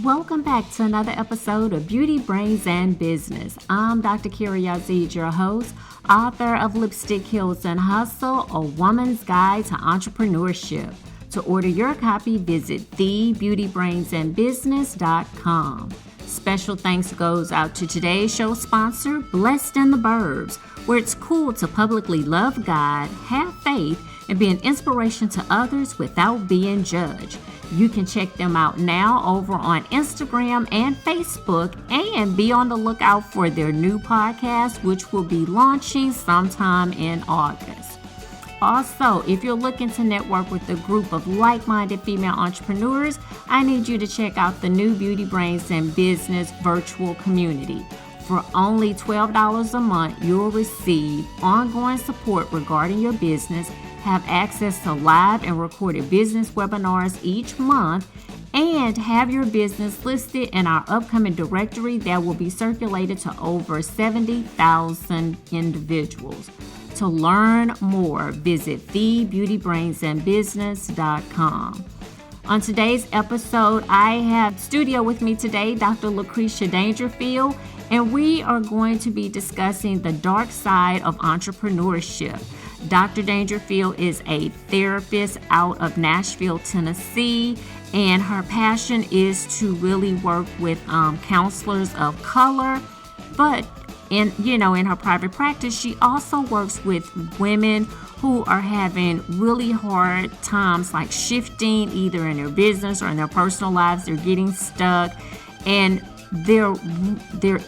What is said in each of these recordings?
Welcome back to another episode of Beauty, Brains, and Business. I'm Dr. Kira Yazid, your host, author of Lipstick Heals and Hustle, A Woman's Guide to Entrepreneurship. To order your copy, visit thebeautybrainsandbusiness.com. Special thanks goes out to today's show sponsor, Blessed in the Burbs, where it's cool to publicly love God, have faith, and be an inspiration to others without being judged. You can check them out now over on Instagram and Facebook, and be on the lookout for their new podcast, which will be launching sometime in August. Also, if you're looking to network with a group of like-minded female entrepreneurs, I need you to check out the new Beauty, Brains, and Business virtual community. For only $12 a month, you'll receive ongoing support regarding your business, have access to live and recorded business webinars each month, and have your business listed in our upcoming directory that will be circulated to over 70,000 individuals. To learn more, visit thebeautybrainsandbusiness.com. On today's episode, I have studio with me today, Dr. Lucretia Dangerfield, and we are going to be discussing the dark side of entrepreneurship. Dr. Dangerfield is a therapist out of Nashville, Tennessee, and her passion is to really work with counselors of color. But in her private practice, she also works with women who are having really hard times, like shifting either in their business or in their personal lives. They're getting stuck, and their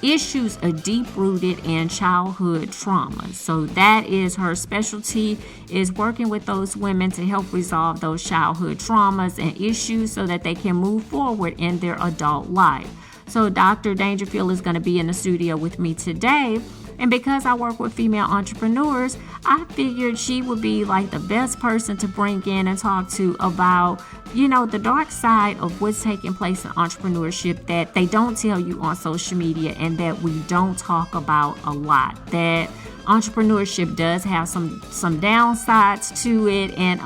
issues are deep-rooted in childhood trauma. So that is her specialty, is working with those women to help resolve those childhood traumas and issues so that they can move forward in their adult life. So Dr. Dangerfield is going to be in the studio with me today. And because I work with female entrepreneurs, I figured she would be like the best person to bring in and talk to about, the dark side of what's taking place in entrepreneurship that they don't tell you on social media and that we don't talk about a lot. That entrepreneurship does have some downsides to it, and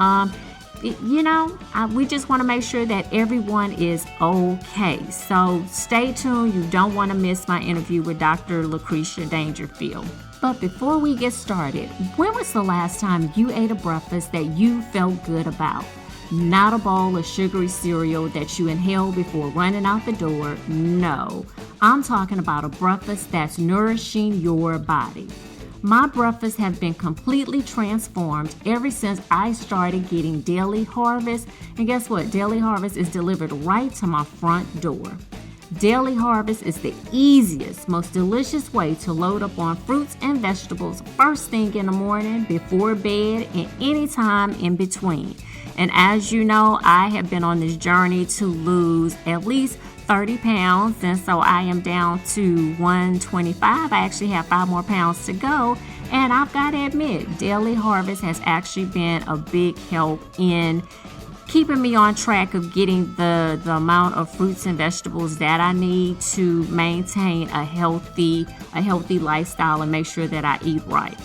we just want to make sure that everyone is okay. So stay tuned. You don't want to miss my interview with Dr. Lucretia Dangerfield. But before we get started, when was the last time you ate a breakfast that you felt good about? Not a bowl of sugary cereal that you inhale before running out the door. No, I'm talking about a breakfast that's nourishing your body. My breakfasts have been completely transformed ever since I started getting Daily Harvest. And guess what? Daily Harvest is delivered right to my front door. Daily Harvest is the easiest, most delicious way to load up on fruits and vegetables first thing in the morning, before bed, and any time in between. And as you know, I have been on this journey to lose at least 30 pounds, and so I am down to 125. I actually have 5 more pounds to go, and I've got to admit, Daily Harvest has actually been a big help in keeping me on track of getting the amount of fruits and vegetables that I need to maintain a healthy lifestyle and make sure that I eat right.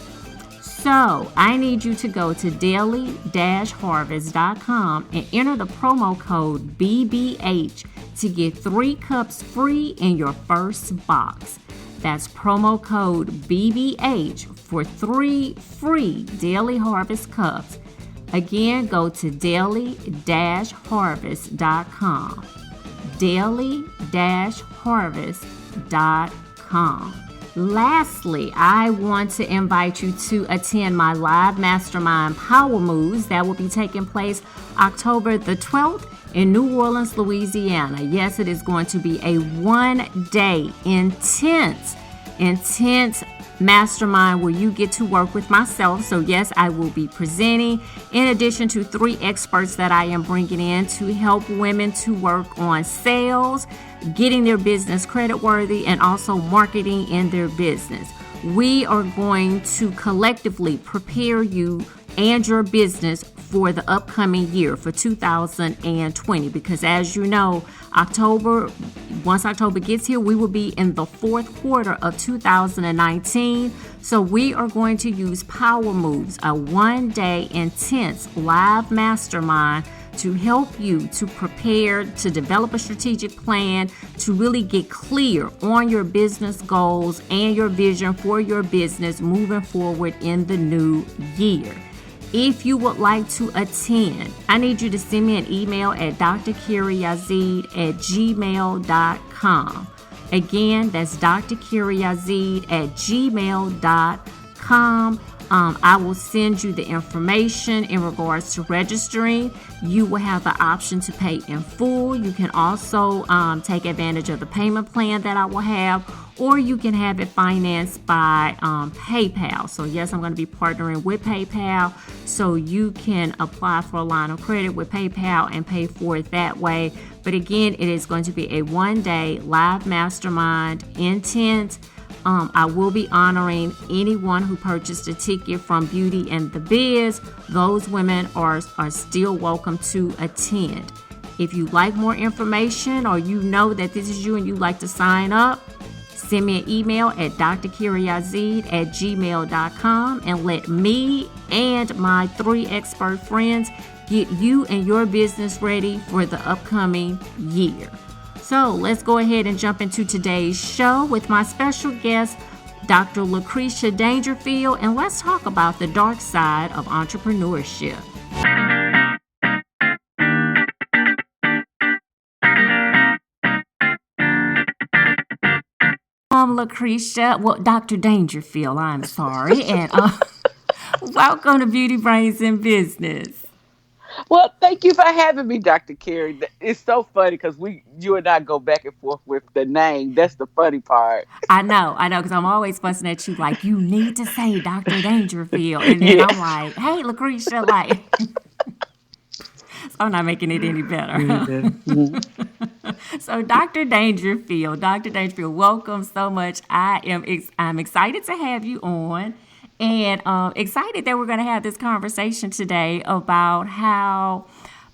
So I need you to go to daily-harvest.com and enter the promo code BBH to get 3 cups free in your first box. That's promo code BBH for 3 free Daily Harvest cups. Again, go to daily-harvest.com. daily-harvest.com. Lastly, I want to invite you to attend my live mastermind Power Moves that will be taking place October the 12th in New Orleans, Louisiana. Yes, it is going to be a 1-day intense mastermind where you get to work with myself. So yes, I will be presenting in addition to 3 experts that I am bringing in to help women to work on sales, getting their business credit worthy, and also marketing in their business. We are going to collectively prepare you and your business for the upcoming year, for 2020, because as you know, once October gets here, we will be in the 4th quarter of 2019. So we are going to use Power Moves, a 1-day intense live mastermind, to help you to prepare, to develop a strategic plan, to really get clear on your business goals and your vision for your business moving forward in the new year. If you would like to attend, I need you to send me an email at drkiriazid@gmail.com. Again, that's drkiriazid@gmail.com. I will send you the information in regards to registering. You will have the option to pay in full. You can also take advantage of the payment plan that I will have, or you can have it financed by PayPal. So yes, I'm going to be partnering with PayPal, so you can apply for a line of credit with PayPal and pay for it that way. But again, it is going to be a one-day live mastermind intent. I will be honoring anyone who purchased a ticket from Beauty and the Biz. Those women are still welcome to attend. If you'd like more information, or you know that this is you and you'd like to sign up, send me an email at drkiriazid@gmail.com and let me and my 3 expert friends get you and your business ready for the upcoming year. So let's go ahead and jump into today's show with my special guest, Dr. Lucretia Dangerfield, and let's talk about the dark side of entrepreneurship. Lucretia, well, Dr. Dangerfield, I'm sorry, and welcome to Beauty Brains in Business. Well, thank you for having me, Dr. Carey. It's so funny because you and I go back and forth with the name. That's the funny part. I know, because I'm always fussing at you like, you need to say Dr. Dangerfield. And then Yeah. I'm like, hey, Lucretia, like, so I'm not making it any better. So Dr. Dangerfield, welcome so much. I'm excited to have you on, and excited that we're going to have this conversation today about how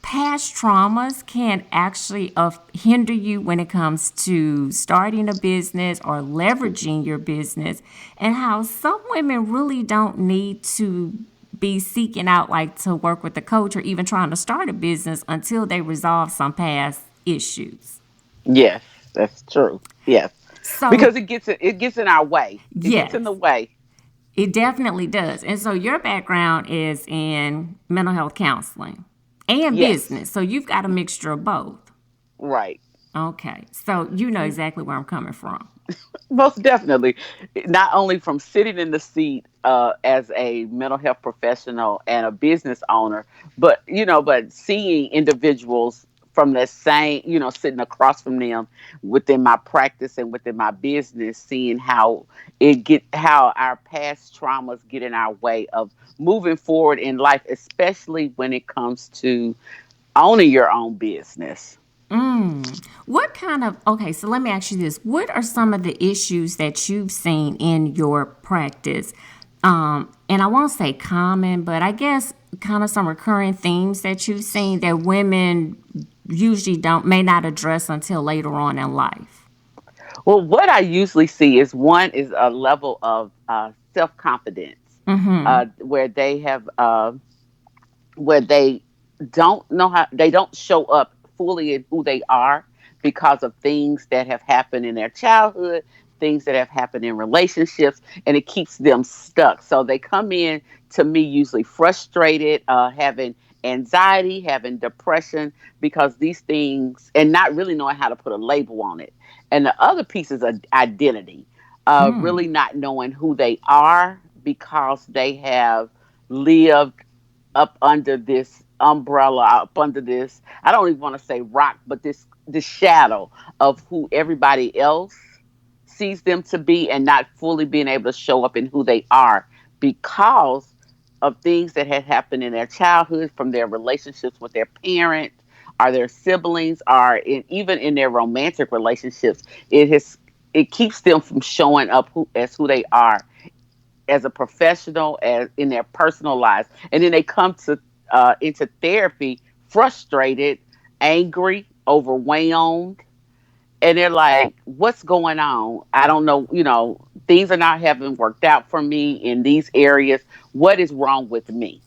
past traumas can actually hinder you when it comes to starting a business or leveraging your business, and how some women really don't need to be seeking out like to work with a coach or even trying to start a business until they resolve some past issues. Yes, that's true. Yes, So because it gets in our way. It gets yes, in the way. it definitely does. And so your background is in mental health counseling and Yes, business. So you've got a mixture of both. right. Okay. So you know exactly where I'm coming from. Most definitely. Not only from sitting in the seat as a mental health professional and a business owner, but seeing individuals from that same, sitting across from them within my practice and within my business, seeing how our past traumas get in our way of moving forward in life, especially when it comes to owning your own business. What kind of, okay, so let me ask you this. What are some of the issues that you've seen in your practice? And I won't say common, but I guess kind of some recurring themes that you've seen that women usually may not address until later on in life. Well, what I usually see is one is a level of self confidence, where they don't know how they don't show up fully in who they are because of things that have happened in their childhood, things that have happened in relationships, and it keeps them stuck. So they come in to me usually frustrated, having anxiety, having depression because these things, and not really knowing how to put a label on it. And the other piece is identity, really not knowing who they are because they have lived up under this umbrella, up under this, I don't even want to say rock, but this shadow of who everybody else sees them to be, and not fully being able to show up in who they are because of things that had happened in their childhood, from their relationships with their parent or their siblings, or even in their romantic relationships. It keeps them from showing up as who they are as a professional, as in their personal lives, and then they come to into therapy frustrated, angry, overwhelmed, and they're like, "What's going on? I don't know. Things are not having worked out for me in these areas. What is wrong with me?"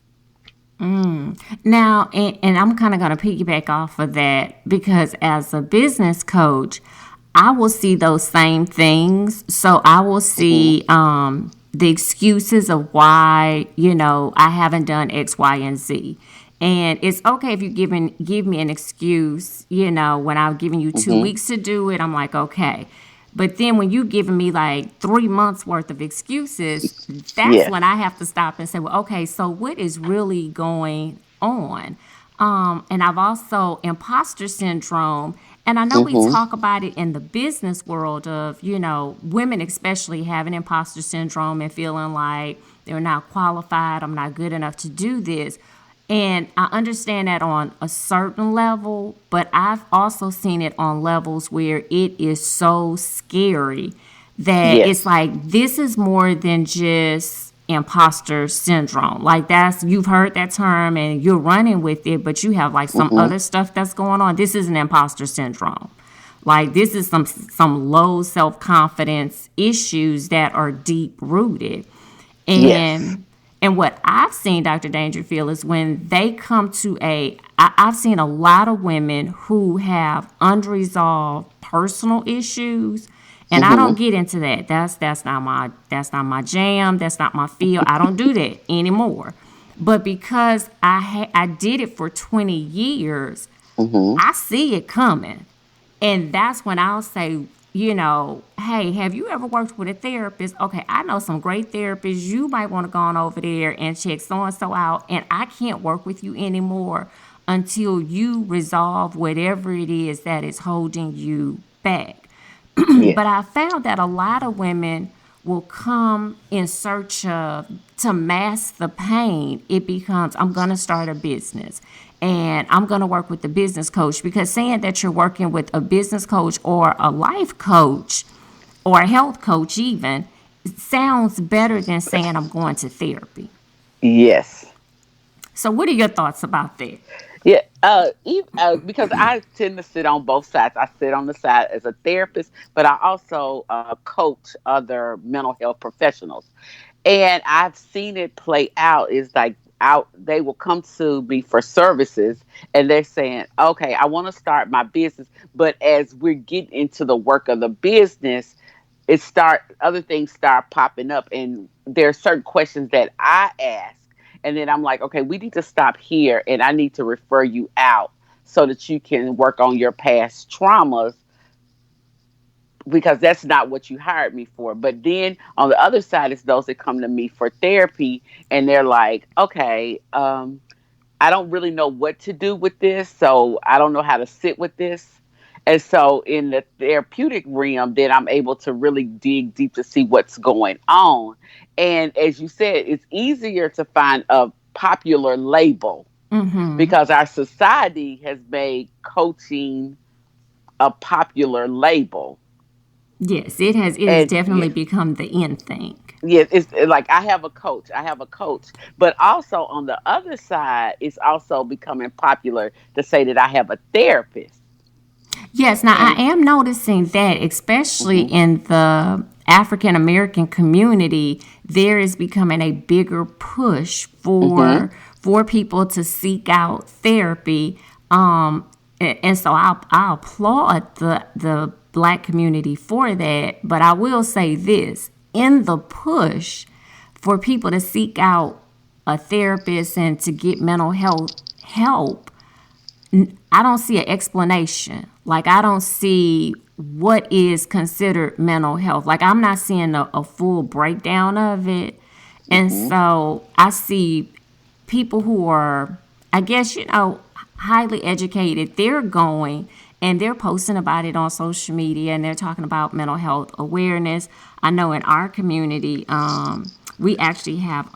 Now, and I'm kind of going to piggyback off of that because as a business coach, I will see those same things. So I will Hmm. see the excuses of why, I haven't done X, Y, and Z. And it's okay if you give me an excuse, when I'm giving you two Hmm. weeks to do it, I'm like, okay. But then when you giving me like 3 months worth of excuses, that's Yes. when I have to stop and say, well, okay, so what is really going on? And I've also imposter syndrome. And I know we Hmm. talk about it in the business world of, women especially having imposter syndrome and feeling like they're not qualified, I'm not good enough to do this. And I understand that on a certain level, but I've also seen it on levels where it is so scary that it's Yes. like this is more than just imposter syndrome. Like that's you've heard that term and you're running with it, but you have like some Hmm. other stuff that's going on. This is an imposter syndrome. Like this is some low self-confidence issues that are deep rooted. Yes. And what I've seen, Dr. Dangerfield, is when they come to I've seen a lot of women who have unresolved personal issues, and I Hmm. don't get into that. That's not my jam. That's not my field. I don't do that anymore. But because I did it for 20 years, Hmm. I see it coming. And that's when I'll say, hey, have you ever worked with a therapist? Okay, I know some great therapists. You might want to go on over there and check so and so out. And I can't work with you anymore until you resolve whatever it is that is holding you back. Yes. But I found that a lot of women will come in search of to mask the pain. It becomes I'm going to start a business and I'm going to work with the business coach because saying that you're working with a business coach or a life coach or a health coach even sounds better than saying I'm going to therapy. Yes. So what are your thoughts about that? Yeah, because I tend to sit on both sides. I sit on the side as a therapist, but I also coach other mental health professionals, and I've seen it play out. Is like out they will come to me for services, and they're saying, "Okay, I want to start my business," but as we're getting into the work of the business, it start other things start popping up, and there are certain questions that I ask, and then I'm like, okay, we need to stop here, and I need to refer you out so that you can work on your past traumas, because that's not what you hired me for. But then on the other side is those that come to me for therapy, and they're like, okay, I don't really know what to do with this, so I don't know how to sit with this. And so in the therapeutic realm, then I'm able to really dig deep to see what's going on. And as you said, it's easier to find a popular label because our society has made coaching a popular label. Yes, it has And yeah, definitely become the end thing. yeah, it's like I have a coach, but also on the other side, it's also becoming popular to say that I have a therapist. Yes, now I And am noticing that, especially hmm. in the African American community, there is becoming a bigger push Hmm. for people to seek out therapy. And so I applaud the black community for that. But I will say this: in the push for people to seek out a therapist and to get mental health help, I don't see an explanation. Like, I don't see what is considered mental health. Like, I'm not seeing a full breakdown of it. And Hmm. so I see people who are, I guess, highly educated, they're going and they're posting about it on social media and they're talking about mental health awareness. I know in our community, we actually have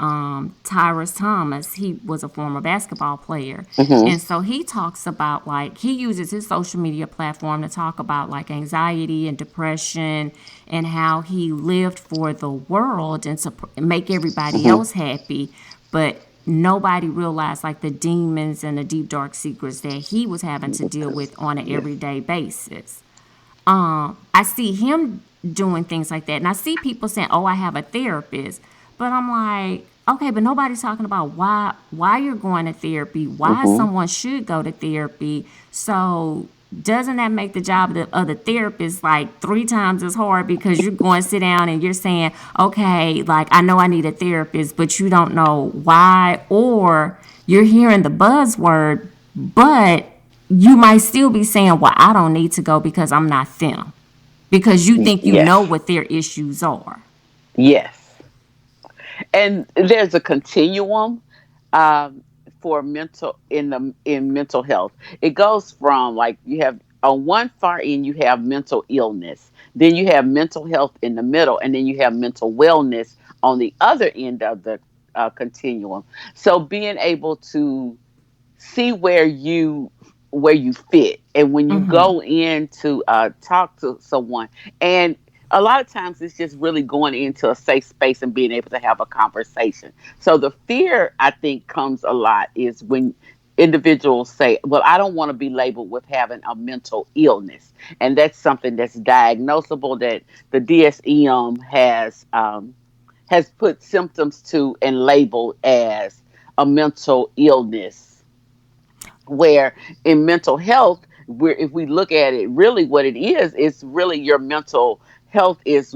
Tyrus Thomas. He was a former basketball player. Hmm. And so he talks about like, he uses his social media platform to talk about like anxiety and depression and how he lived for the world and to make everybody Hmm. else happy. But nobody realized like the demons and the deep dark secrets that he was having to deal with on an Yes. everyday basis. I see him doing things like that. And I see people saying, oh, I have a therapist. But I'm like, Okay, but nobody's talking about why you're going to therapy, why Mhm. someone should go to therapy. So doesn't that make the job of the therapist like three times as hard because you're going to sit down and you're saying, okay, like I know I need a therapist, but you don't know why, or you're hearing the buzzword, but you might still be saying, well, I don't need to go because I'm not them, because you think you know Yes. what their issues are. Yes. And there's a continuum um, for mental in mental health. It goes from, like, you have on one far end you have mental illness, then you have mental health in the middle, and then you have mental wellness on the other end of the continuum. So being able to see where you fit, and when you go in to talk to someone, and a lot of times it's just really going into a safe space and being able to have a conversation. So the fear, I think, comes a lot is when individuals say, well, I don't want to be labeled with having a mental illness, and that's something that's diagnosable, that the DSM has put symptoms to and labeled as a mental illness. Where in mental health, where if we look at it, really what it is, it's really your mental health is,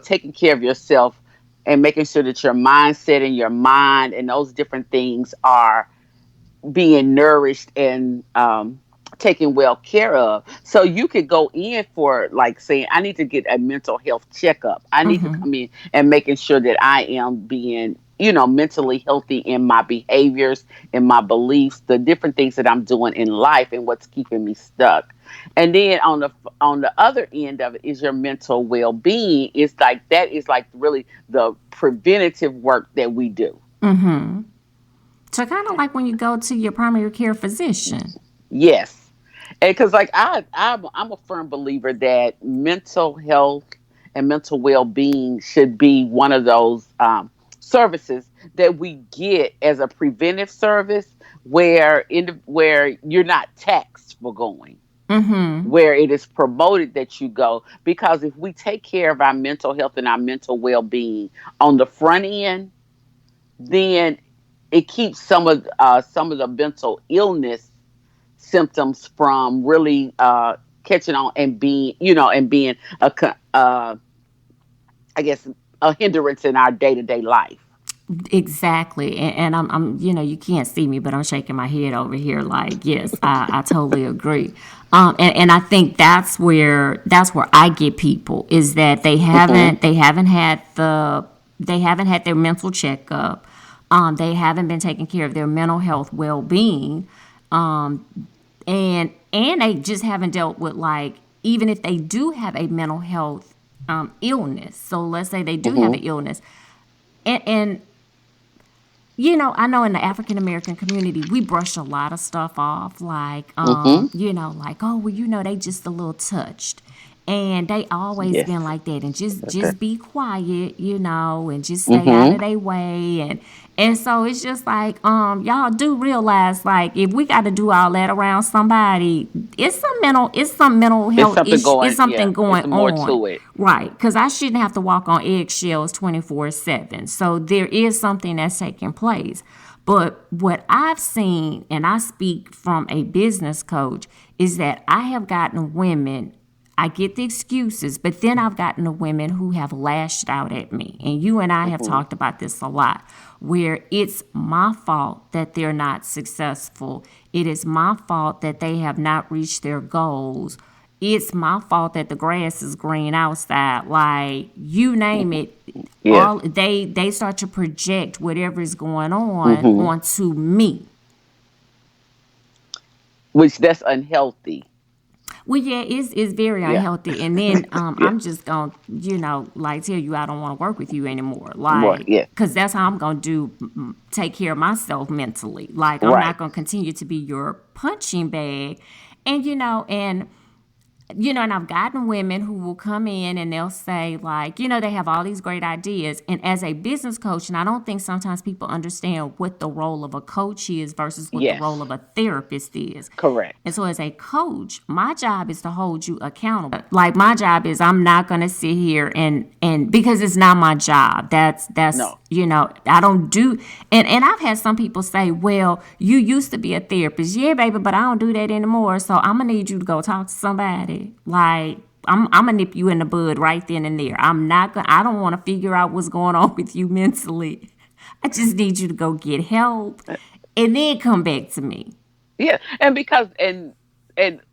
taking care of yourself and making sure that your mindset and your mind and those different things are being nourished and taken well care of. So you could go in for, like, saying, I need to get a mental health checkup. I need to come in and making sure that I am being, mentally healthy in my behaviors, in my beliefs, the different things that I'm doing in life and what's keeping me stuck. And then on the other end of it is your mental well-being. It's like that is like really the preventative work that we do. So kind of like when you go to your primary care physician. Yes. And because, like, I'm a firm believer that mental health and mental well-being should be one of those services that we get as a preventive service, where you're not taxed for going, where it is promoted that you go. Because if we take care of our mental health and our mental well-being on the front end, then it keeps some of the mental illness symptoms from really catching on and being I guess, a hindrance in our day-to-day life. Exactly. And I'm, you can't see me, but I'm shaking my head over here like, yes, I totally agree. And I think that's where I get people is that Hmm. they haven't had their mental checkup. They haven't been taking care of their mental health well being. And they just haven't dealt with, like, even if they do have a mental health illness. So let's say they do have Hmm. an illness, and I know in the African American community, we brush a lot of stuff off, like, Hmm. like, oh, well, they just a little touched. And they always been Yes. like that, and just Okay. just be quiet, and just stay out Hmm. of their way, and so it's just like, y'all do realize, like, if we got to do all that around somebody, it's some mental It's health something issue, it's going. something Yeah. It's going more on. to it. Right, because I shouldn't have to walk on eggshells 24/7. So there is something that's taking place. But what I've seen, and I speak from a business coach, is that I have gotten women, I get the excuses, but then I've gotten the women who have lashed out at me. And you and I have Hmm. talked about this a lot, where it's my fault that they're not successful. It is my fault that they have not reached their goals. It's my fault that the grass is green outside. Like, you name Hmm. it, Yes. all they start to project whatever is going on Hmm. onto me. Which that's unhealthy. Well, yeah, it's very Yeah. unhealthy. And then Yeah. I'm just gonna, like, tell you I don't want to work with you anymore. More. Like, Yeah. because that's how I'm gonna take care of myself mentally. Like, I'm Right. not gonna continue to be your punching bag. And I've gotten women who will come in and they'll say, like, they have all these great ideas. And as a business coach, and I don't think sometimes people understand what the role of a coach is versus what the role Yes. of a therapist is. And Correct. so as a coach, my job is to hold you accountable. Like, my job is, I'm not going to sit here and because it's not my job. That's No. I don't do, and I've had some people say, well, you used to be a therapist. Yeah, baby, but I don't do that anymore. So I'm gonna need you to go talk to somebody. Like, I'm gonna nip you in the bud right then and there. I don't want to figure out what's going on with you mentally. I just need you to go get help and then come back to me. Yeah, and because and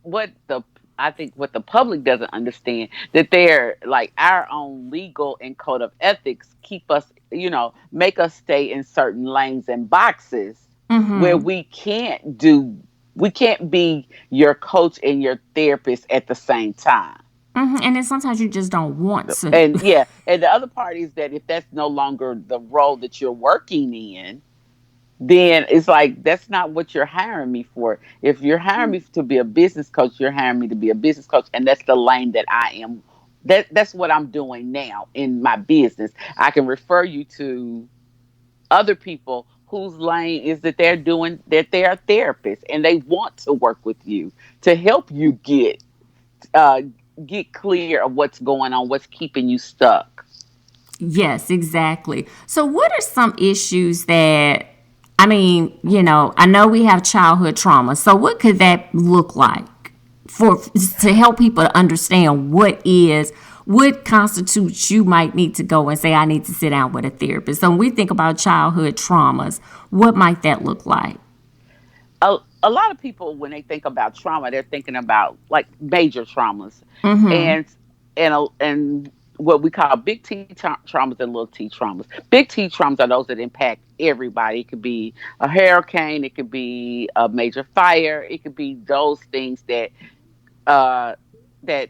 what the I think what the public doesn't understand, that they're like our own legal and code of ethics keep us, make us stay in certain lanes and boxes where we can't be your coach and your therapist at the same time. And then sometimes you just don't want to. And yeah, and the other part is that if that's no longer the role that you're working in, then it's like that's not what you're hiring me for. If you're hiring me to be a business coach, you're hiring me to be a business coach, and that's the lane that I am. That's what I'm doing now in my business. I can refer you to other people whose lane is that they're therapists and they want to work with you to help you uh, get clear of what's going on, what's keeping you stuck. Yes, exactly. So, what are some issues that, I mean, I know we have childhood trauma. So, what could that look like for to help people to understand what constitutes you might need to go and say, I need to sit down with a therapist. So, when we think about childhood traumas, what might that look like? A lot of people when they think about trauma, they're thinking about like major traumas, and and what we call big T traumas and little T traumas. Big T traumas are those that impact everybody. It could be a hurricane, it could be a major fire, it could be those things uh, that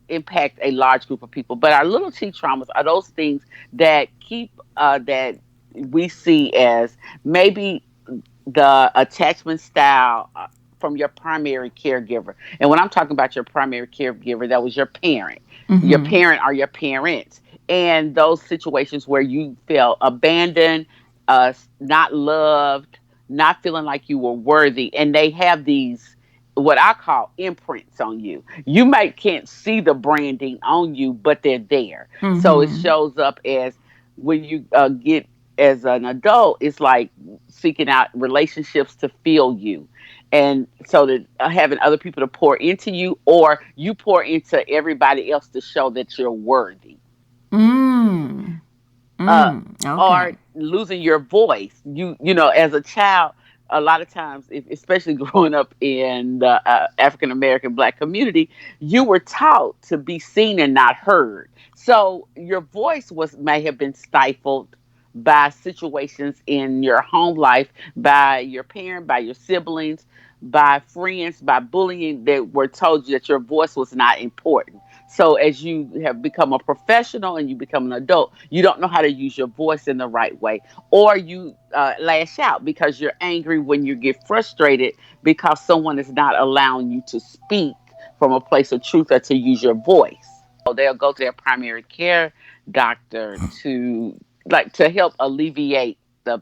impact a large group of people. But our little T traumas are those things that we see as maybe the attachment style from your primary caregiver. And when I'm talking about your primary caregiver, that was your parent. Your parent or your parents. And those situations where you felt abandoned, not loved, not feeling like you were worthy. And they have these, what I call imprints on you. You might can't see the branding on you, but they're there. So it shows up as when you get as an adult, it's like seeking out relationships to feel you. And so that having other people to pour into you, or you pour into everybody else to show that you're worthy. Mm. uh, Okay. or losing your voice. As a child, a lot of times, especially growing up in the African American Black community, you were taught to be seen and not heard. So your voice was may have been stifled by situations in your home life, by your parent, by your siblings, by friends, by bullying that were told you that your voice was not important. So as you have become a professional and you become an adult, you don't know how to use your voice in the right way, or you lash out because you're angry when you get frustrated because someone is not allowing you to speak from a place of truth or to use your voice. So they'll go to their primary care doctor to help alleviate the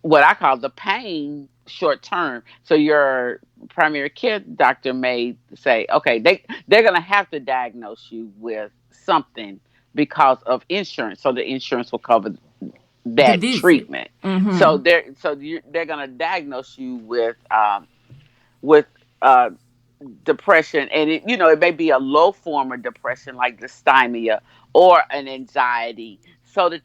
what I call the pain short term. So your primary care doctor may say, okay, they're gonna have to diagnose you with something because of insurance. So the insurance will cover The that visit. treatment. They're gonna diagnose you with uh, depression, and it may be a low form of depression like dysthymia or an anxiety, so that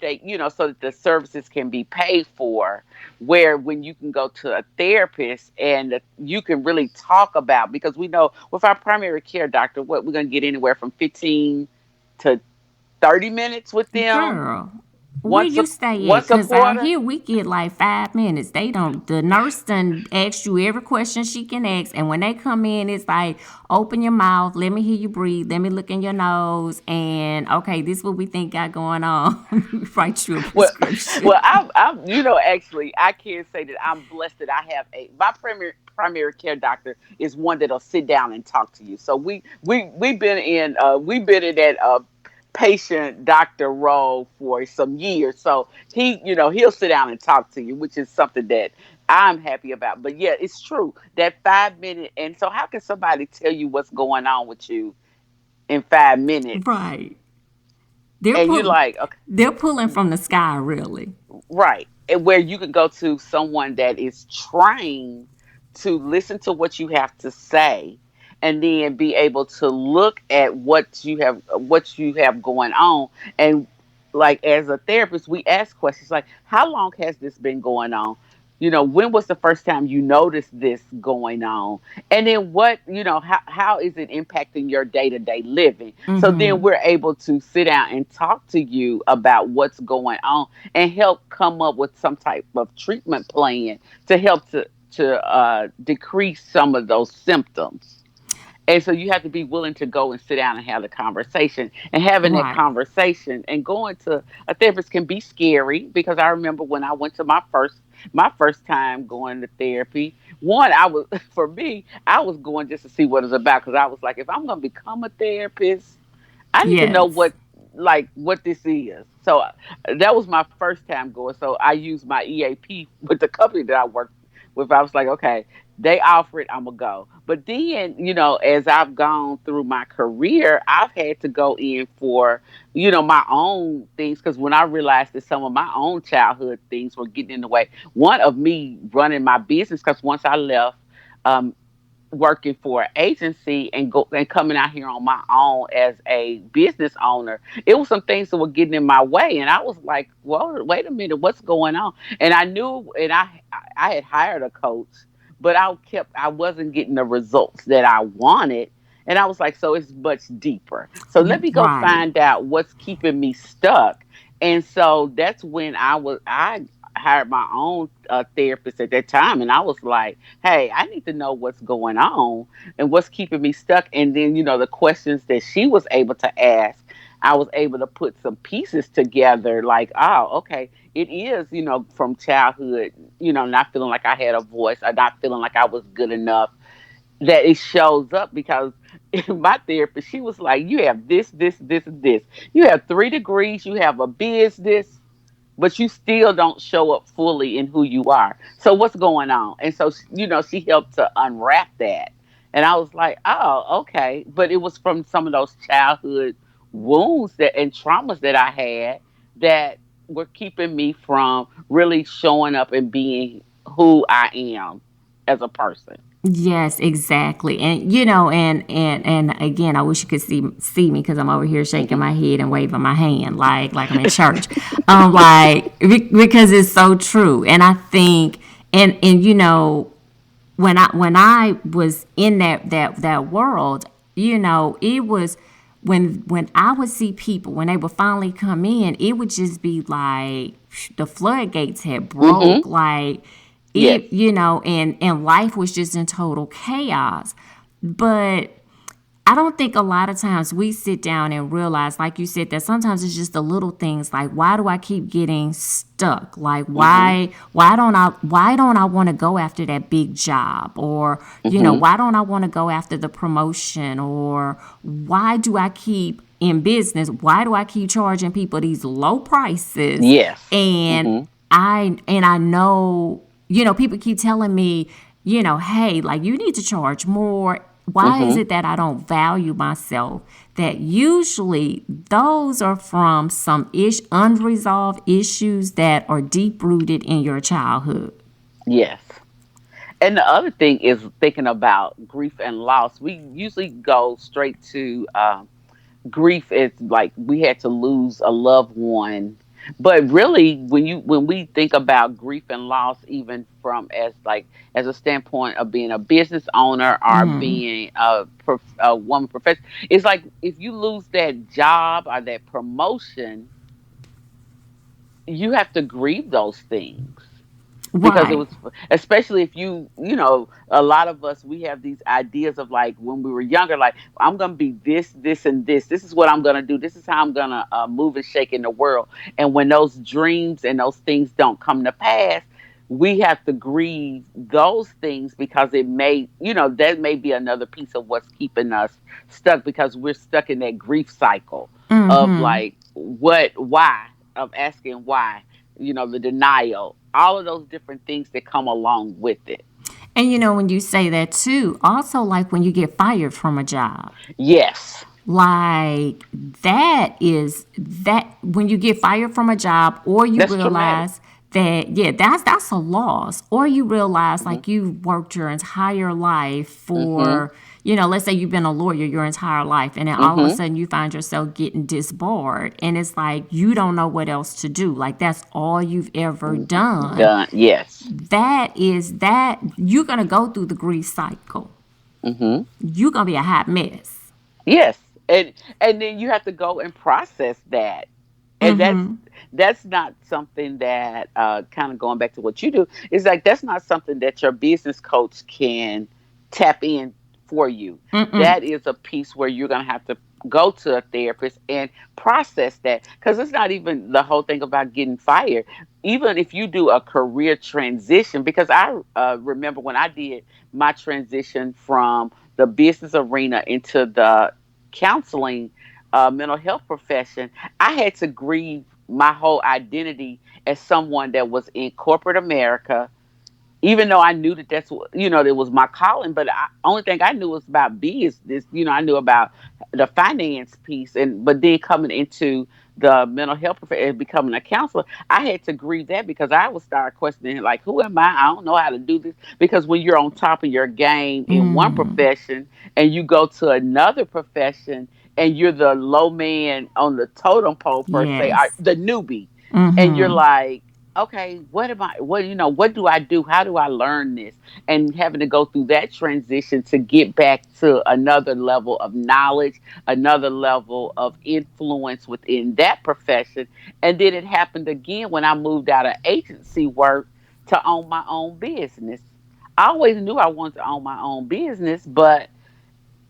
the services can be paid for, where when you can go to a therapist and you can really talk about, because we know with our primary care doctor what we're going to get anywhere from 15 to 30 minutes with them Girl, where once a you stay at? once a Cause out quarter. here we get like 5 minutes. They don't. The nurse done asked you every question she can ask, and when they come in, it's like, open your mouth, let me hear you breathe, let me look in your nose, and okay, this is what we think got going on. Write you a Well, prescription. well, actually, I can say that I'm blessed that I have my primary care doctor is one that'll sit down and talk to you. So we've been in that patient doctor role for some years. So he'll sit down and talk to you, which is something that I'm happy about. But yeah, it's true that 5 minute. And so, how can somebody tell you what's going on with you in 5 minutes? Right. they're And you're pull, like, okay, they're pulling from the sky, really. right. And where you can go to someone that is trained to listen to what you have to say and then be able to look at what you have going on. And like as a therapist, we ask questions like, how long has this been going on? When was the first time you noticed this going on? And then how is it impacting your day-to-day living? So then we're able to sit down and talk to you about what's going on and help come up with some type of treatment plan to help to decrease some of those symptoms. And so you have to be willing to go and sit down and have the conversation. And having that Right. conversation and going to a therapist can be scary, because I remember when I went to my first time going to therapy. One, I was for me, I was going just to see what it's about, because I was like, if I'm going to become a therapist, I need to know Yes. what this is. So that was my first time going. So I used my EAP with the company that I worked with. I was like, okay, they offer it, I'm gonna go. But then, as I've gone through my career, I've had to go in for, my own things, because when I realized that some of my own childhood things were getting in the way, one of me running my business, because once I left, um, working for an agency and coming out here on my own as a business owner, it was some things that were getting in my way, and I was like, well, wait a minute, what's going on? And I knew, and I had hired a coach, but I wasn't getting the results that I wanted. And I was like, so it's much deeper, so let me go Right. find out what's keeping me stuck. And so that's when I hired my own therapist at that time, and I was like, hey, I need to know what's going on and what's keeping me stuck. And then, the questions that she was able to ask, I was able to put some pieces together, like, oh, okay, it is, from childhood, not feeling like I had a voice, or not feeling like I was good enough, that it shows up. Because my therapist, she was like, you have this, this, this, and this. You have 3 degrees, you have a business, but you still don't show up fully in who you are. So what's going on? And so, she helped to unwrap that. And I was like, oh, okay. But it was from some of those childhood wounds and traumas that I had that were keeping me from really showing up and being who I am as a person. Yes, exactly. And and again, I wish you could see me because I'm over here shaking Hmm. my head and waving my hand like I'm in church. Because it's so true. And I think and when I was in that world, it was when I would see people when they would finally come in, it would just be like the floodgates had broke, Hmm. like Yes. it, and life was just in total chaos. But I don't think a lot of times we sit down and realize, like you said, that sometimes it's just the little things like, why do I keep getting stuck? Like Hmm. why don't I want to go after that big job? Or, Hmm. why don't I want to go after the promotion? Or why do I keep in business? Why do I keep charging people these low prices? Yes. And Hmm. I know, people keep telling me, hey, like you need to charge more. Why is Hmm. it that I don't value myself? That usually those are from some unresolved issues that are deep rooted in your childhood. Yes. And the other thing is thinking about grief and loss. We usually go straight to grief as like we had to lose a loved one, but really, when we think about grief and loss, even from as a standpoint of being a business owner or being a woman professional, it's like if you lose that job or that promotion, you have to grieve those things, because it Right. was, especially if a lot of us, we have these ideas of like when we were younger, like, I'm gonna be this and this is what I'm gonna do, this is how I'm gonna move and shake in the world. And when those dreams and those things don't come to pass, we have to grieve those things, because that may be another piece of what's keeping us stuck, because we're stuck in that grief cycle of like, why, of asking why, the denial, all of those different things that come along with it. And when you say that too, also like when you get fired from a job. Yes. Like that is that when you get fired from a job or you That's traumatic. realize that yeah, that's a loss. Or you realize Hmm. like you've worked your entire life Hmm. for, let's say you've been a lawyer your entire life and then all of a Hmm. sudden you find yourself getting disbarred and it's like you don't know what else to do. Like that's all you've ever done. Done. Yes. That you're gonna go through the grief cycle. Hmm. You're gonna be a hot mess. Yes. And then you have to go and process that. And that's not something that kind of going back to what you do is like that's not something that your business coach can tap in for you. That is a piece where you're going to have to go to a therapist and process that because it's not even the whole thing about getting fired. Even if you do a career transition, because I remember when I did my transition from the business arena into the counseling mental health profession, I had to grieve my whole identity as someone that was in corporate America, even though I knew that that's what that was my calling. But only thing I knew was about business. I knew about the finance piece, and but then coming into the mental health profession and becoming a counselor, I had to grieve that because I would start questioning like, who am I? I don't know how to do this because when you're on top of your game in one profession and you go to another profession and you're the low man on the totem pole per se, Yes. the newbie, and you're like, okay, what am I, what do I do? How do I learn this? And having to go through that transition to get back to another level of knowledge, another level of influence within that profession. And then it happened again when I moved out of agency work to own my own business. I always knew I wanted to own my own business, but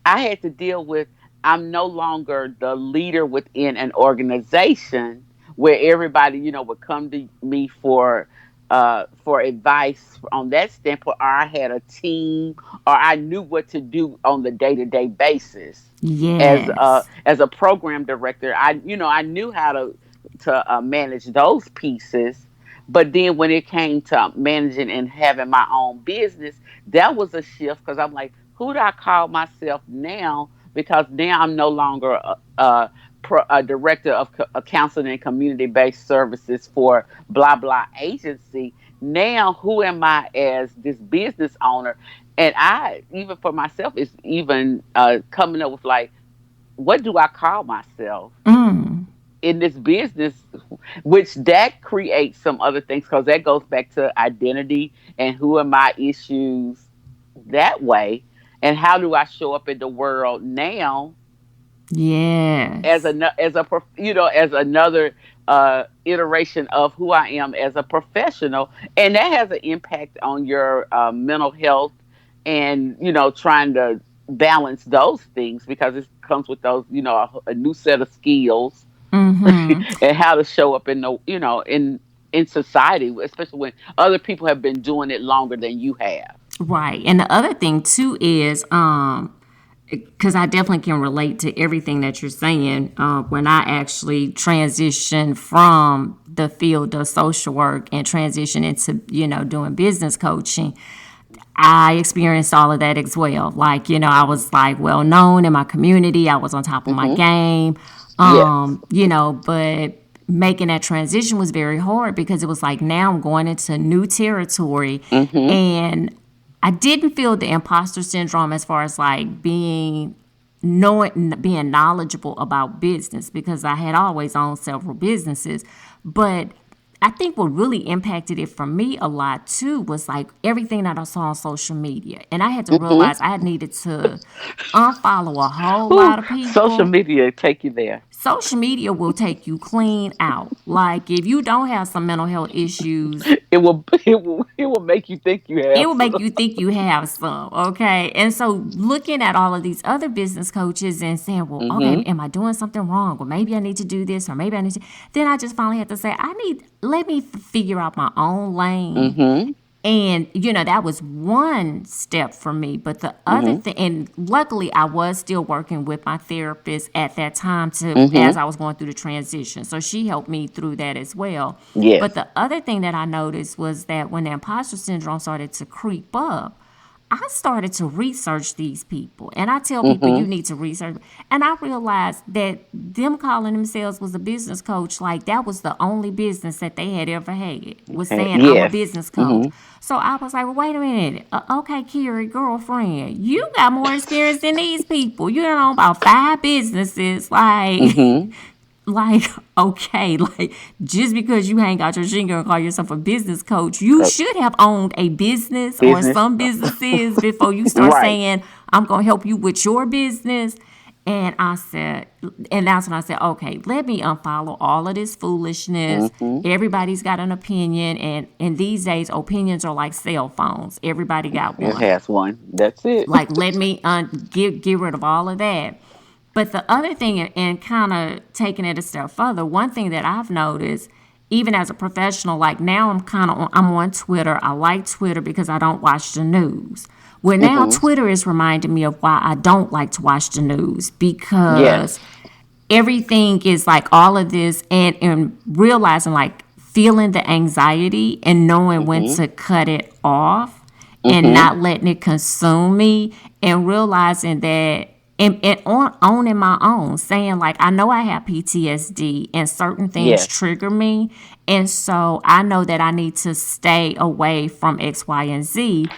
I had to deal with I'm no longer the leader within an organization where everybody, would come to me for advice on that standpoint, or I had a team, or I knew what to do on the day-to-day basis. Yes. As a program director, I knew how to manage those pieces. But then when it came to managing and having my own business, that was a shift because I'm like, who do I call myself now? Because now I'm no longer a director of counseling and community based services for blah blah agency. Now, who am I as this business owner? And I, even for myself, is even coming up with like, what do I call myself in this business? Which that creates some other things because that goes back to identity and who are my issues that way, and how do I show up in the world now as Yes. as another iteration of who I am as a professional, and that has an impact on your mental health, and trying to balance those things because it comes with those a new set of skills and how to show up in the in society, especially when other people have been doing it longer than you have. Right. And the other thing too is because I definitely can relate to everything that you're saying. When I actually transitioned from the field of social work and transition into doing business coaching, I experienced all of that as well. Like, I was like well known in my community. I was on top of my Hmm. game. Yes. But making that transition was very hard because it was like now I'm going into new territory Hmm. and I didn't feel the imposter syndrome as far as like being knowledgeable about business because I had always owned several businesses. But I think what really impacted it for me a lot too was like everything that I saw on social media. And I had to Hmm. realize I needed to unfollow a whole Ooh, lot of social people. media take you there. Social media will take you clean out. Like if you don't have some mental health issues, It will make you think you it have will some. make you think you have some, okay? And so looking at all of these other business coaches and saying, well, okay, Hmm. am I doing something wrong? Or maybe I need to do this, or maybe I need to. Then I just finally had to say, let me figure out my own lane. Hmm. And, that was one step for me. But the other Hmm. thing, and luckily I was still working with my therapist at that time as Hmm. I was going through the transition. So she helped me through that as well. But Yes. the other thing that I noticed was that when the imposter syndrome started to creep up, I started to research these people, and I tell people Mm-hmm. you need to research. And I realized that them calling themselves was a business coach, like that was the only business that they had ever had, was saying I'm a Yes. business coach. Mm-hmm. So I was like, well, wait a minute, okay, Kiri, girlfriend, you got more experience than these people. You know about 5 businesses, like. Mm-hmm. Like, okay, like just because you hang out your shingle and call yourself a business coach, you Uh, should have owned a business or business. some businesses before you start Right. saying, I'm going to help you with your business. And I said, and that's when I said, okay, let me unfollow all of this foolishness. Mm-hmm. Everybody's got an opinion, and these days, opinions are like cell phones. Everybody got It one. has one. That's it. Like, let me get rid of all of that. But the other thing, and kind of taking it a step further, one thing that I've noticed, even as a professional, like now I'm on Twitter. I like Twitter because I don't watch the news. Well, now Mm-hmm. Twitter is reminding me of why I don't like to watch the news because Yes. everything is like all of this, and realizing like feeling the anxiety and knowing when Mm-hmm. to cut it off and Mm-hmm. not letting it consume me, and realizing that and owning my own, saying like I know I have PTSD and certain things Yes. trigger me, and so I know that I need to stay away from X, Y, and Z.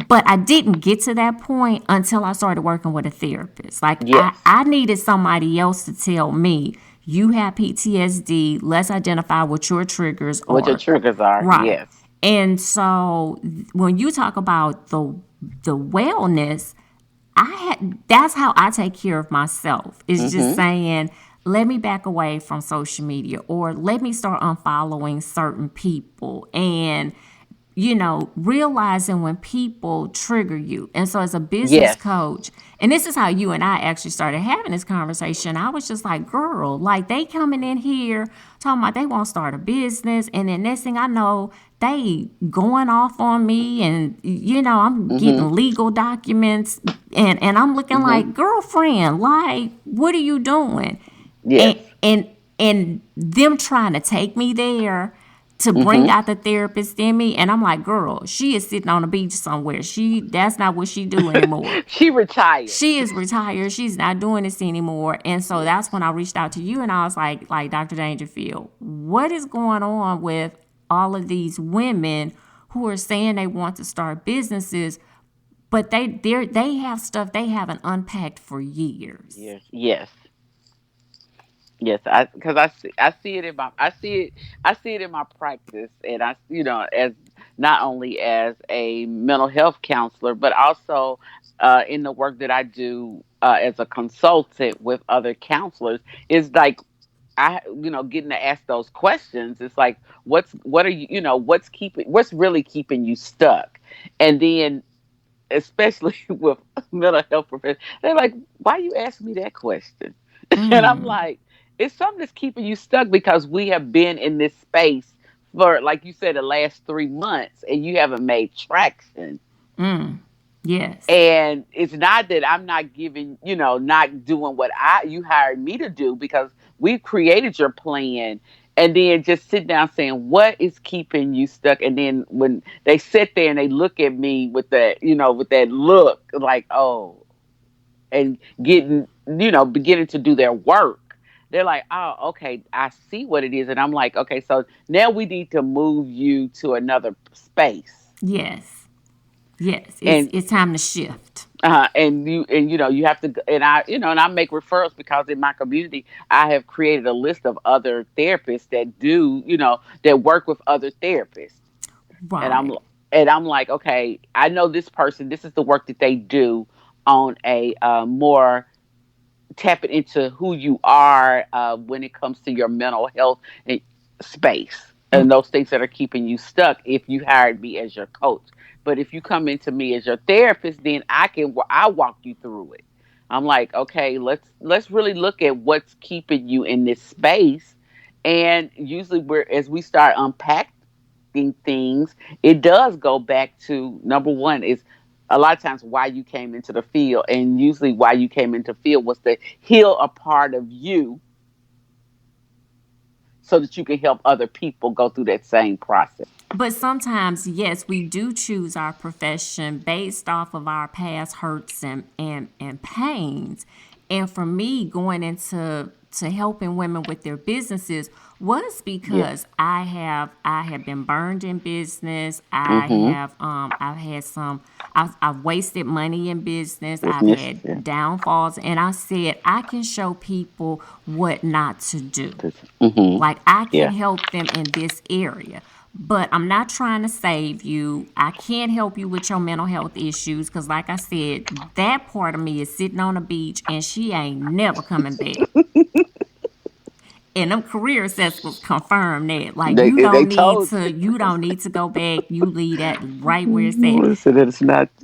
But I didn't get to that point until I started working with a therapist. Like Yes. I needed somebody else to tell me, you have PTSD, let's identify what your triggers What your are. triggers are. Right. Yes. And so when you talk about the wellness, I had that's how I take care of myself. It's just Mm-hmm. saying, let me back away from social media, or let me start unfollowing certain people, and realizing when people trigger you. And so, as a business Yes. coach, and this is how you and I actually started having this conversation, I was just like, girl, like they coming in here talking about they want to start a business. And then next thing I know, they going off on me. And, I'm Mm-hmm. getting legal documents. And I'm looking Mm-hmm. like, girlfriend, like, what are you doing? Yes. And them trying to take me there to bring Mm-hmm. out the therapist in me, and I'm like, girl, she is sitting on the beach somewhere. That's not what she do anymore. She retired. She is retired. She's not doing this anymore. And so Yes. that's when I reached out to you, and I was like Dr. Dangerfield, what is going on with all of these women who are saying they want to start businesses, but they have stuff they haven't unpacked for years. Yes. Yes. Yes, I see it in my in my practice, and as not only as a mental health counselor, but also in the work that I do as a consultant with other counselors. Is like getting to ask those questions. It's like what are what's really keeping you stuck, and then especially with mental health professionals, they're like, why you ask me that question? And I'm like, it's something that's keeping you stuck because we have been in this space for, like you said, the last 3 months, and you haven't made traction. Yes. And it's not that I'm not not doing what you hired me to do, because we've created your plan. And then just sit down saying, what is keeping you stuck? And then when they sit there and they look at me with that look like, oh, and beginning to do their work, they're like, oh, okay, I see what it is. And I'm like, okay, so now we need to move you to another space. Yes. Yes. It's And it's time to shift. you have to, and I make referrals because in my community I have created a list of other therapists that that work with other therapists. and I'm Right. and I'm like, okay, I know this person, this is the work that they do on a more tapping into who you are when it comes to your mental health and space, and those things that are keeping you stuck. If you hired me as your coach, but if you come into me as your therapist, then I walk you through it. I'm like, okay, let's really look at what's keeping you in this space. And usually, as we start unpacking things, it does go back to number one is a lot of times why you came into the field, and usually why you came into the field was to heal a part of you so that you can help other people go through that same process. But sometimes, yes, we do choose our profession based off of our past hurts and pains. And for me, going into to helping women with their businesses was Yes. because I have been burned in business. Mm-hmm. I've had some I've wasted money in business. I've Business. had Yeah. downfalls, and I said I can show people what not to do. Mm-hmm. Like I can Yeah. help them in this area. But I'm not trying to save you. I can't help you with your mental health issues because, like I said, that part of me is sitting on a beach and she ain't never coming back. And them career assessments confirm that. Like They told you. you don't need to go back. You leave that right where it's at. So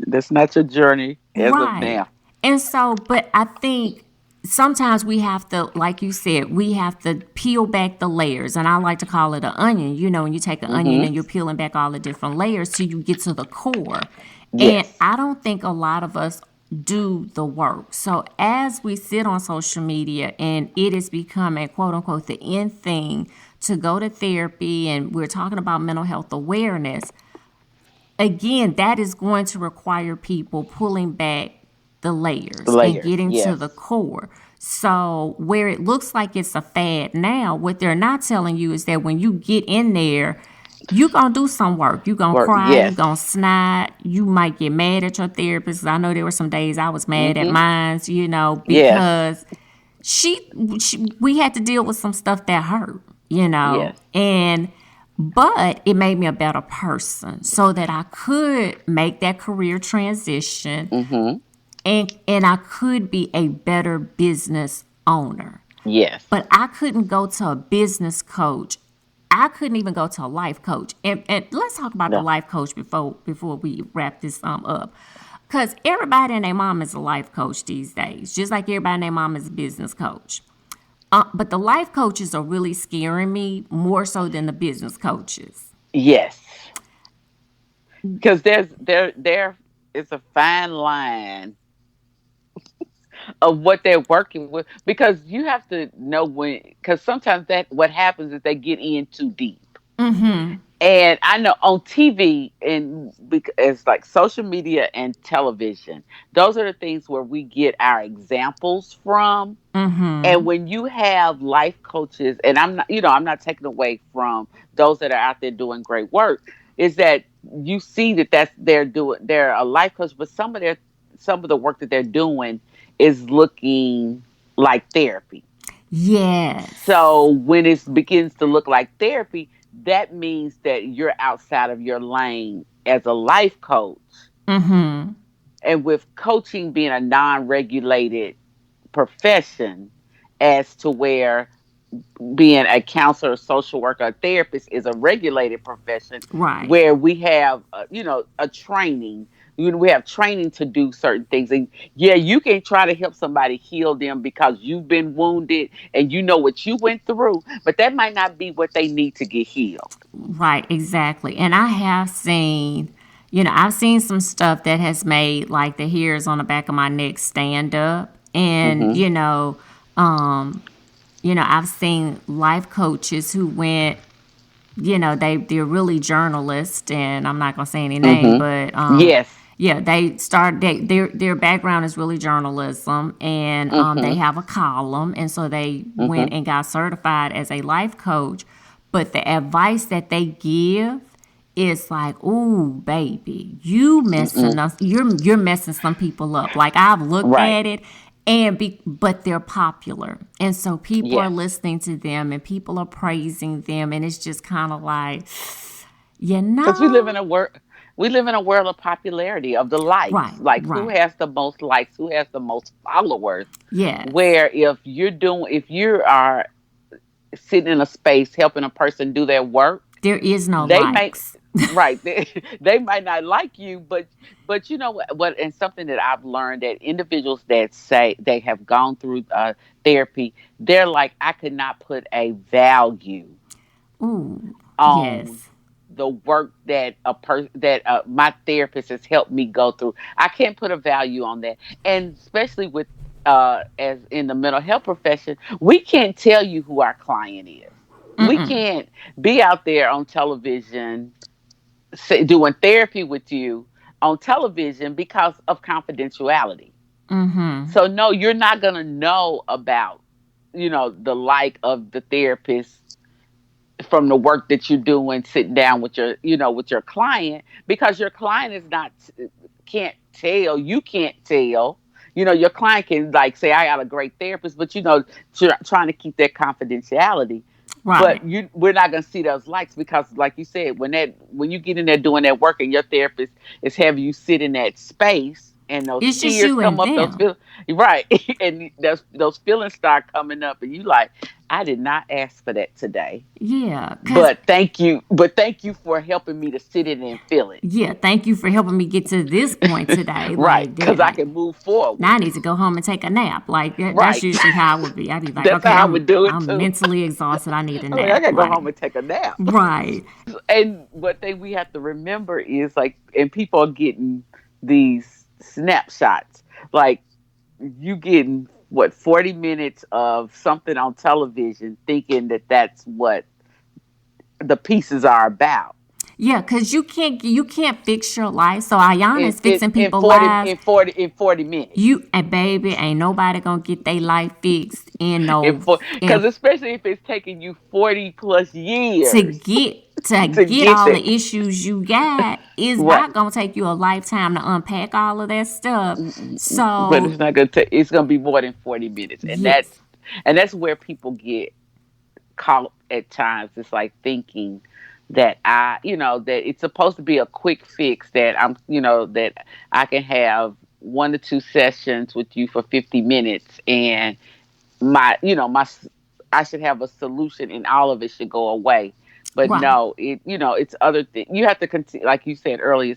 that's not your journey as of Right. now. And so, but I think sometimes we have to, like you said, we have to peel back the layers. And I like to call it an onion. You know, when you take an onion Mm-hmm. and you're peeling back all the different layers till you get to the core. And Yes. I don't think a lot of us do the work. So as we sit on social media and it is becoming quote unquote the in thing to go to therapy and we're talking about mental health awareness, again, that is going to require people pulling back the layers and Layers. getting to Yes. the core. So, where it looks like it's a fad now, what they're not telling you is that when you get in there, you gonna do some work. You gonna Work. cry. You Yes. gonna snot. You might get mad at your therapist. I know there were some days I was mad at Mm-hmm. mine, you know, Yes. because we had to deal with some stuff that hurt, you know, Yes. and but it made me a better person so that I could make that career transition Mm-hmm. and I could be a better business owner. Yes. But I couldn't go to a business coach. I couldn't even go to a life coach. And let's talk about the No. life coach before we wrap this up. Because everybody and their mom is a life coach these days, just like everybody and their mom is a business coach. But the life coaches are really scaring me more so than the business coaches. Yes. Because there is a fine line of what they're working with, because you have to know when, because sometimes that what happens is they get in too deep. And I know on TV and it's like social media and television, those are the things where we get our examples from. And when you have life coaches, and I'm not, I'm not taking away from those that are out there doing great work, is that you see that they're a life coach, but some of the work that they're doing is looking like therapy. Yes. So when it begins to look like therapy, that means that you're outside of your lane as a life coach. And with coaching being a non-regulated profession, as to where being a counselor, social worker, a therapist is a regulated profession, Right. where we have, a training. We have training to do certain things, and yeah, you can try to help somebody heal them because you've been wounded and you know what you went through, but that might not be what they need to get healed. Right, exactly. And I have seen, I've seen some stuff that has made like the hairs on the back of my neck stand up. And, Hmm. I've seen life coaches who went, they're really journalists, and I'm not gonna say any name, Hmm. but Yes. yeah, their background is really journalism, and they Hmm. have a column, and so they Hmm. went and got certified as a life coach. But the advice that they give is like, "Ooh, baby, you're messing some people up." Like I've looked Right. at it, but they're popular, and so people are Yes. listening to them, and people are praising them, and it's just kind of like, you Because know, we live in a world of popularity, of the right, likes, like who right, has the most likes, who has the most followers. yes. Where if you are sitting in a space helping a person do their work, There is no they may, likes. right, they might not like you, but you know what, and something that I've learned, that individuals that say they have gone through therapy, they're like, I could not put a value Ooh, on yes. the work that my therapist has helped me go through. I can't put a value on that, and especially with as in the mental health profession, we can't tell you who our client is. We Mm-mm. can't be out there on television doing therapy with you on television because of confidentiality. Mm-hmm. So no, you're not going to know about, the like of the therapist from the work that you're doing sitting down with your client, because your client is not can't tell, you can't tell. Your client can like say I got a great therapist, but trying to keep that confidentiality. Right. But we're not going to see those likes, because like you said, when you get in there doing that work and your therapist is having you sit in that space and those It's just tears you and come up, those them. feelings, right? And those feelings start coming up, and you like, I did not ask for that today, Yeah, cause but thank you for helping me to sit in and feel it. yeah, thank you for helping me get to this point today. Right, Like because I that. can move forward. Now I need to go home and take a nap. Like that's Right. usually how I would be. I'd be like, That's okay, how I would do it I'm too. mentally exhausted. I need a I'm like, I nap. gotta go Like home and take a nap. right. And what thing we have to remember is like, and people are getting these snapshots. Like, you getting what, 40 minutes of something on television, thinking that that's what the pieces are about. Yeah, cause you can't fix your life. So Ayana In is in, fixing in people's 40 lives. in 40 in 40 minutes. You and baby, ain't nobody gonna get their life fixed in no in Because especially if it's taking you 40 plus to years to get get all there. the issues you got is Right. not gonna take you a lifetime to unpack all of that stuff. But So it's not gonna take, it's gonna be more than 40 minutes. And that's yes, and that's where people get caught at times. It's like thinking that that it's supposed to be a quick fix, that that I can have 1 to 2 sessions with you for 50 minutes, and my you know my I should have a solution and all of it should go away. But right. no, it's other things. You have to continue, like you said earlier.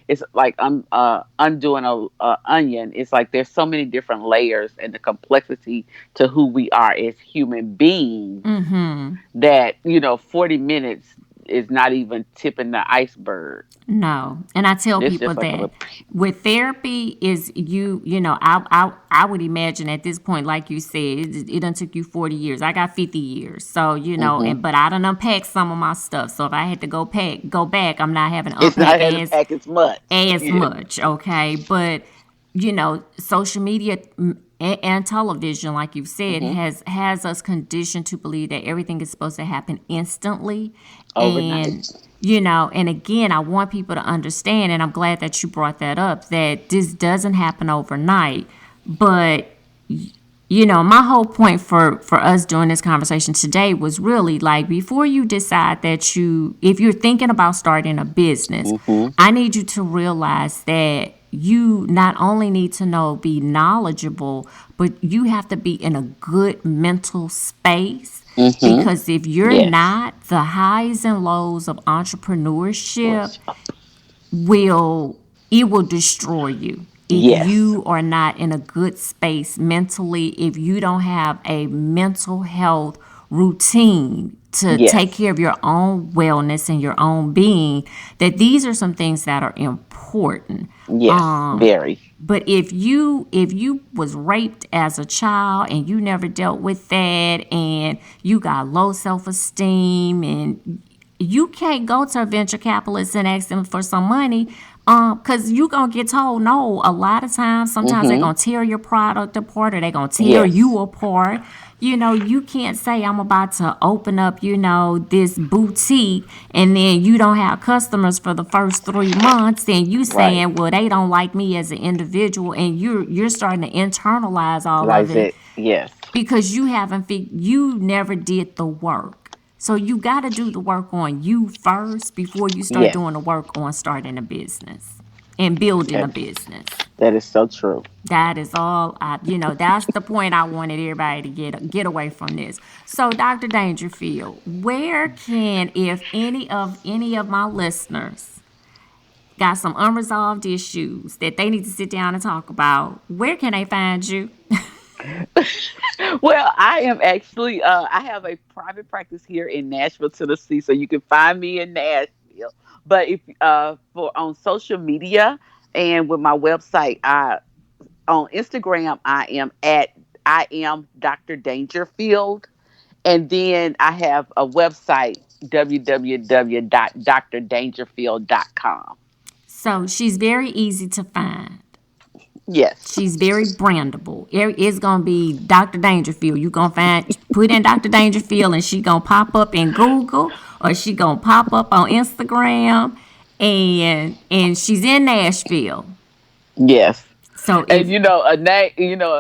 It's like undoing a onion. It's like there's so many different layers and the complexity to who we are as human beings, Mm-hmm. that 40 minutes is not even tipping the iceberg. No, and I tell It's people just like a that little. with therapy is I would imagine at this point, like you said, it done took you 40 years. I got 50 years, so Hmm. and but I done unpacked some of my stuff. So if I had to go back, I'm not having to It's not unpack as packed as much. as Yeah. much, okay? But social media and television, like you've said, Hmm. has us conditioned to believe that everything is supposed to happen instantly, Overnight. and and again, I want people to understand, and I'm glad that you brought that up, that this doesn't happen overnight, but my whole point for us doing this conversation today was really like, before you decide if you're thinking about starting a business, Hmm. I need you to realize that you not only need to be knowledgeable, but you have to be in a good mental space, Hmm. because if you're Yes. not, the highs and lows of entrepreneurship Was will it will destroy you if Yes. you are not in a good space mentally, if you don't have a mental health routine to take Yes. care of your own wellness and your own being, that these are some things that are important. Yes. Very. But if you was raped as a child and you never dealt with that, and you got low self-esteem, and you can't go to a venture capitalist and ask them for some money, because you gonna get told no a lot of times. Sometimes they're Hmm. gonna tear your product apart, or they're gonna tear Yes. you apart. You can't say I'm about to open up, this boutique, and then you don't have customers for the first 3 months, and you Right. saying, well, they don't like me as an individual, and you're starting to internalize all of Like it, it. Yes. because you never did the work. So you got to do the work on you first before you start Yes. doing the work on starting a business and building a That business. that is so true. That is all that's the point I wanted everybody to get away from this. So Dr. Dangerfield, where can, if any of my listeners got some unresolved issues that they need to sit down and talk about, where can they find you? Well, I am actually I have a private practice here in Nashville, Tennessee, so you can find me in Nashville. But if for on social media and with my website, I on Instagram I am Dr. Dangerfield, And then I have a website, www.drdangerfield.com. So she's very easy to find. Yes. She's very brandable. It's gonna be Dr. Dangerfield. You gonna put in Dr. Dangerfield, and she gonna pop up in Google, or she gonna pop up on Instagram, and she's in Nashville. Yes. So And if a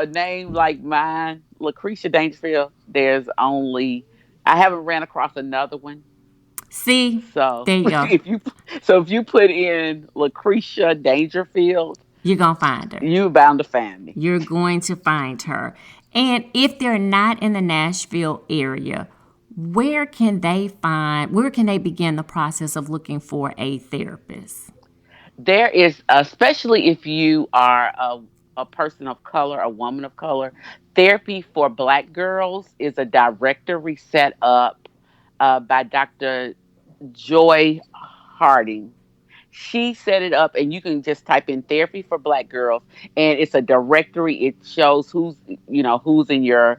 name like mine, Lucretia Dangerfield, there's only I haven't ran across another one. see, So there you go. if you put in Lucretia Dangerfield, You're gonna find her. you bound to find me. You're going to find her. And if they're not in the Nashville area, where can they begin the process of looking for a therapist? There is, especially if you are a person of color, a woman of color, Therapy for Black Girls is a directory set up by Dr. Joy Harding. She set it up, and you can just type in Therapy for Black Girls, and it's a directory. It shows who's in your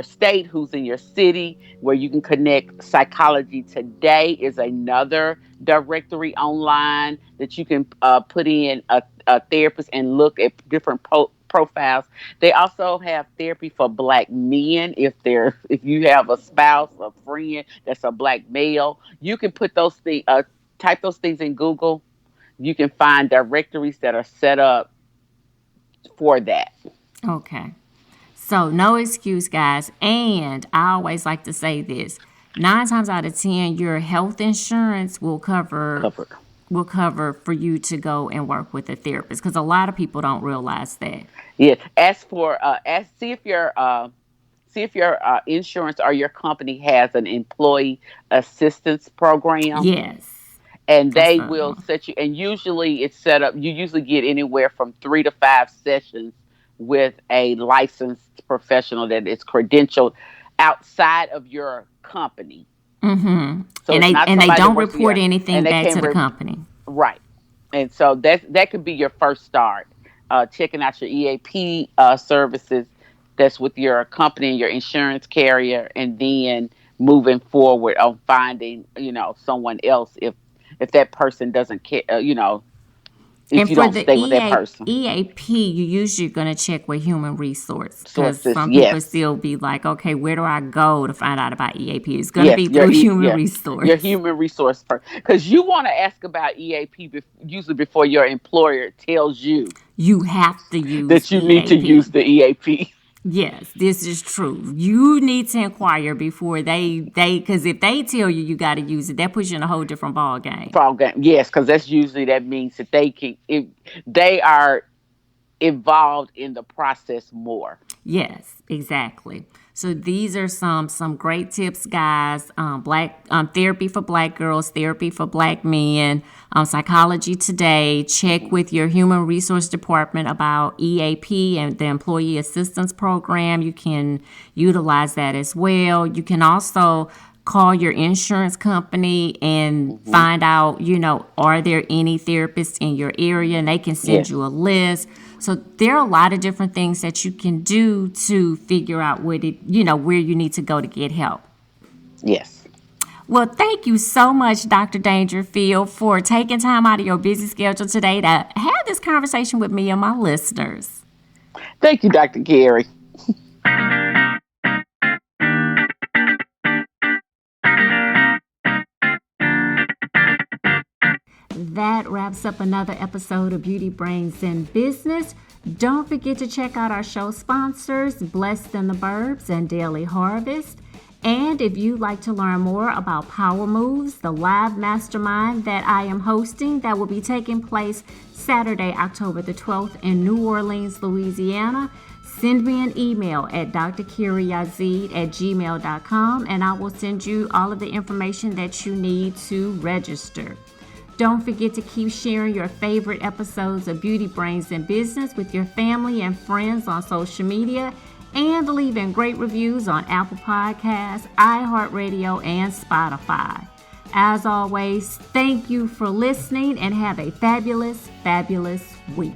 state, who's in your city, where you can connect. Psychology Today is another directory online that you can put in a therapist and look at different profiles. They also have Therapy for Black Men. If you have a spouse, a friend that's a Black male, you can put those things, type those things in Google. You can find directories that are set up for that. Okay. So no excuse, guys. And I always like to say this: 9 times out of 10, your health insurance will cover for you to go and work with a therapist, because a lot of people don't realize that. Yeah. See if your insurance or your company has an employee assistance program, Yes, and that's they the other will one. set you. And usually it's set up. You usually get anywhere from 3 to 5 sessions with a licensed professional that is credentialed outside of your company. So And it's they not and they somebody that don't works report here, anything and they back can to the company. right. And so that could be your first start. Checking out your EAP services that's with your company, your insurance carrier, and then moving forward on finding someone else if that person doesn't care. If And you for don't the stay with that person. EAP, you usually going to check with human resource, because Sources, some people yes. still be like, okay, where do I go to find out about EAP? It's going to be through human Your resource. human resource person, because you want to ask about EAP usually before your employer tells you You have to use that you need to EAP. use the EAP. Yes, this is true. You need to inquire before because if they tell you you got to use it, that puts you in a whole different ball game. Program, yes, because that means that they are involved in the process more. Yes, exactly. So these are some great tips, guys. Black Therapy for Black Girls, Therapy for Black Men, Psychology Today. Check with your human resource department about EAP and the Employee Assistance Program. You can utilize that as well. You can also call your insurance company and find out, are there any therapists in your area, and they can send Yes. you a list. So there are a lot of different things that you can do to figure out where you need to go to get help. Yes. Well, thank you so much, Dr. Dangerfield, for taking time out of your busy schedule today to have this conversation with me and my listeners. Thank you, Dr. Gary. That wraps up another episode of Beauty Brains in Business. Don't forget to check out our show sponsors, Blessed in the Burbs and Daily Harvest. And if you'd like to learn more about Power Moves, the live mastermind that I am hosting, that will be taking place Saturday, October the 12th in New Orleans, Louisiana, send me an email at drkiriyazid@gmail.com, and I will send you all of the information that you need to register. Don't forget to keep sharing your favorite episodes of Beauty Brains in Business with your family and friends on social media, and leaving great reviews on Apple Podcasts, iHeartRadio, and Spotify. As always, thank you for listening, and have a fabulous, fabulous week.